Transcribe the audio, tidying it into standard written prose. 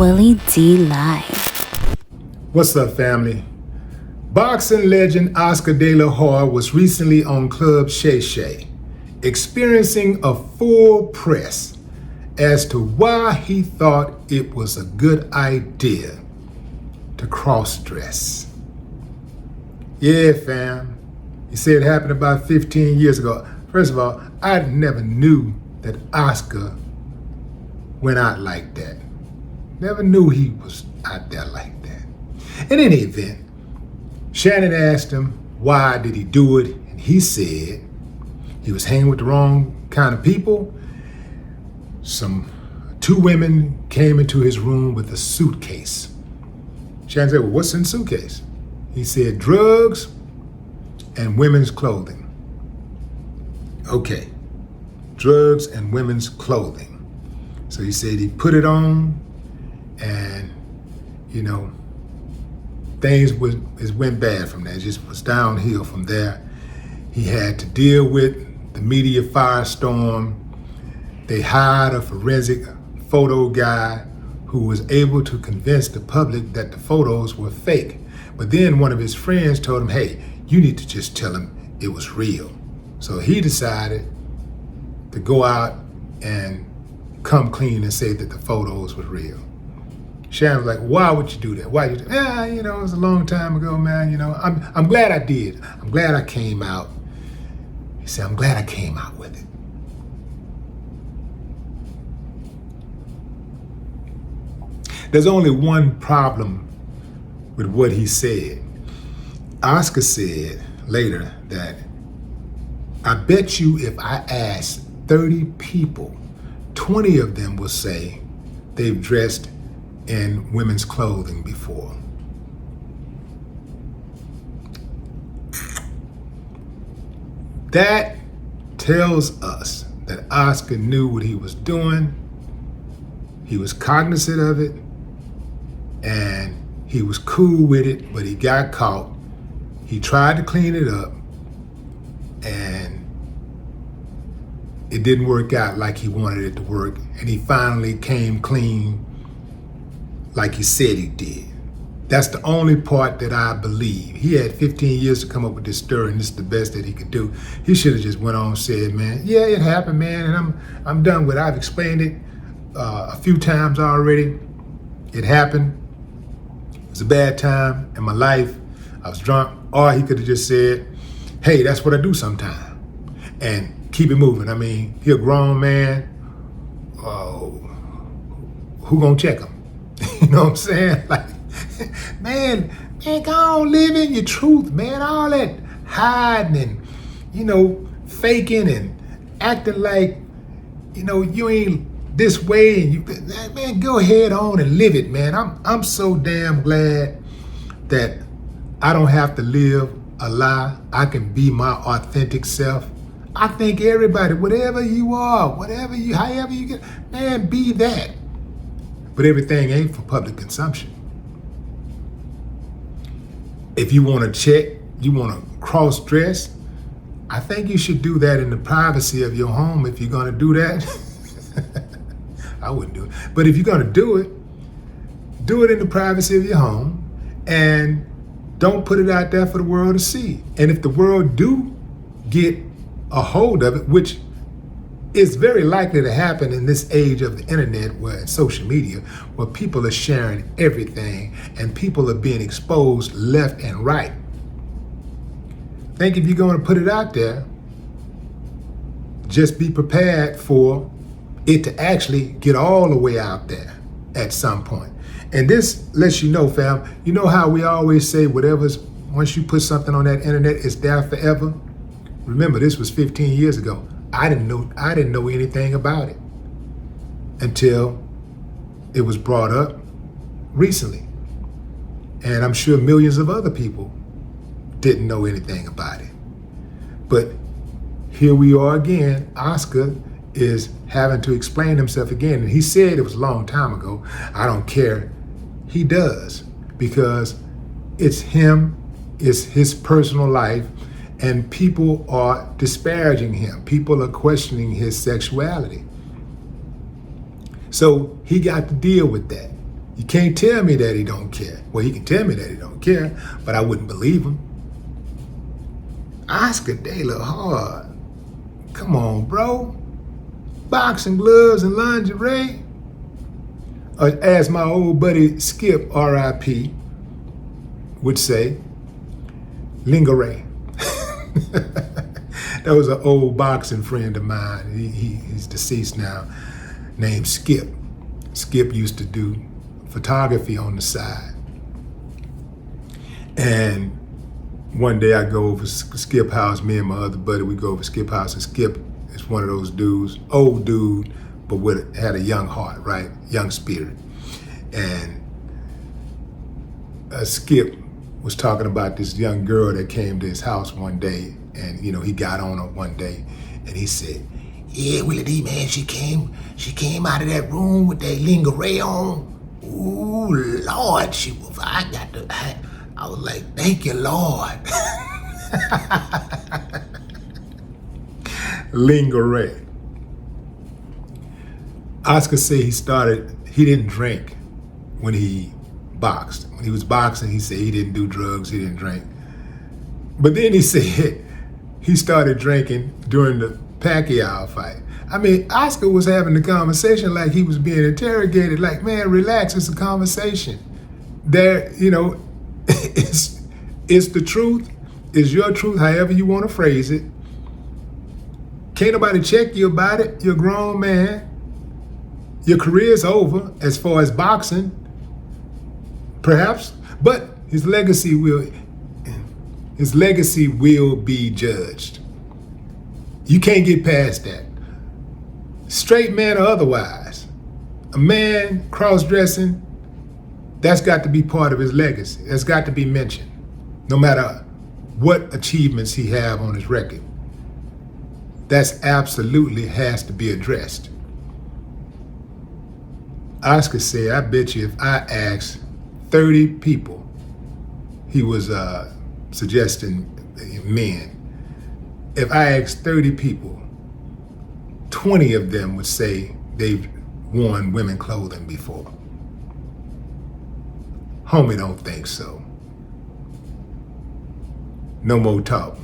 Willie D Live. What's up, family? Boxing legend Oscar De La Hoya was recently on Club Shay, experiencing a full press as to why he thought it was a good idea to cross-dress. Yeah, fam. He said it happened about 15 years ago. First of all, I never knew that Oscar went out like that. Never knew he was out there like that. In any event, Shannon asked him why did he do it, and he said he was hanging with the wrong kind of people. Two women came into his room with a suitcase. Shannon said, well, what's in the suitcase? He said, drugs and women's clothing. Okay, drugs and women's clothing. So he said he put it on, and things went bad from there. It just was downhill from there. He had to deal with the media firestorm. They hired a forensic photo guy who was able to convince the public that the photos were fake. But then one of his friends told him, hey, you need to just tell him it was real. So he decided to go out and come clean and say that the photos were real. Shannon was like, why would you do that? Why did you do that? It was a long time ago, man. I'm glad I did. I'm glad I came out. He said, I'm glad I came out with it. There's only one problem with what he said. Oscar said later that, I bet you if I asked 30 people, 20 of them will say they've dressed in women's clothing before. That tells us that Oscar knew what he was doing. He was cognizant of it, and he was cool with it, but he got caught. He tried to clean it up, and it didn't work out like he wanted it to work, and he finally came clean like he said he did. That's the only part that I believe. He had 15 years to come up with this story, and this is the best that he could do. He should have just went on and said, man, yeah, it happened, man, and I'm done with it. I've explained it a few times already. It happened. It was a bad time in my life. I was drunk. Or he could have just said, hey, that's what I do sometime, and keep it moving. I mean, he a grown man. Who gonna check him? You know what I'm saying? Like, man, go on, live in your truth, man. All that hiding and, faking and acting like, you ain't this way, and man, go ahead on and live it, man. I'm so damn glad that I don't have to live a lie. I can be my authentic self. I think everybody, whatever you are, however you get, man, be that. But everything ain't for public consumption. If you want to check, you want to cross-dress, I think you should do that in the privacy of your home. If you're going to do that, I wouldn't do it. But if you're going to do it in the privacy of your home, and don't put it out there for the world to see. And if the world do get a hold of it, which is very likely to happen in this age of the internet, where social media, where people are sharing everything and people are being exposed left and right. I think if you're going to put it out there, just be prepared for it to actually get all the way out there at some point. And this lets you know, fam, you know how we always say once you put something on that internet, it's there forever? Remember, this was 15 years ago. I didn't know anything about it until it was brought up recently. And I'm sure millions of other people didn't know anything about it. But here we are again. Oscar is having to explain himself again. And he said it was a long time ago. I don't care. He does, because it's him, it's his personal life, and people are disparaging him. People are questioning his sexuality. So he got to deal with that. You can't tell me that he don't care. Well, he can tell me that he don't care, but I wouldn't believe him. Oscar De La Hard. Come on, bro. Boxing gloves and lingerie? Or as my old buddy Skip, R.I.P., would say, lingerie. That was an old boxing friend of mine. He's deceased now, named Skip. Skip used to do photography on the side. And one day I go over Skip house, me and my other buddy, we go over Skip house, and Skip is one of those dudes, old dude, but had a young heart, right? Young spirit. And Skip was talking about this young girl that came to his house one day, and he got on her one day, and he said, "Yeah, Willie D, man, she came out of that room with that lingerie on. Ooh, Lord, she was. I was like, thank you, Lord." Lingerie. Oscar said he didn't drink when he boxed. When he was boxing, he said he didn't do drugs, he didn't drink. But then he said he started drinking during the Pacquiao fight. I mean, Oscar was having the conversation like he was being interrogated, like, man, relax, it's a conversation. It's the truth, it's your truth, however you want to phrase it. Can't nobody check you about it, you're a grown man. Your career's over as far as boxing, perhaps, but his legacy will be judged. You can't get past that. Straight man or otherwise, a man cross-dressing, that's got to be part of his legacy. That's got to be mentioned, no matter what achievements he have on his record. That's absolutely has to be addressed. Oscar said, I bet you if I asked 30 people, he was suggesting men, if I asked 30 people, 20 of them would say they've worn women clothing before. Homie don't think so. No more talk.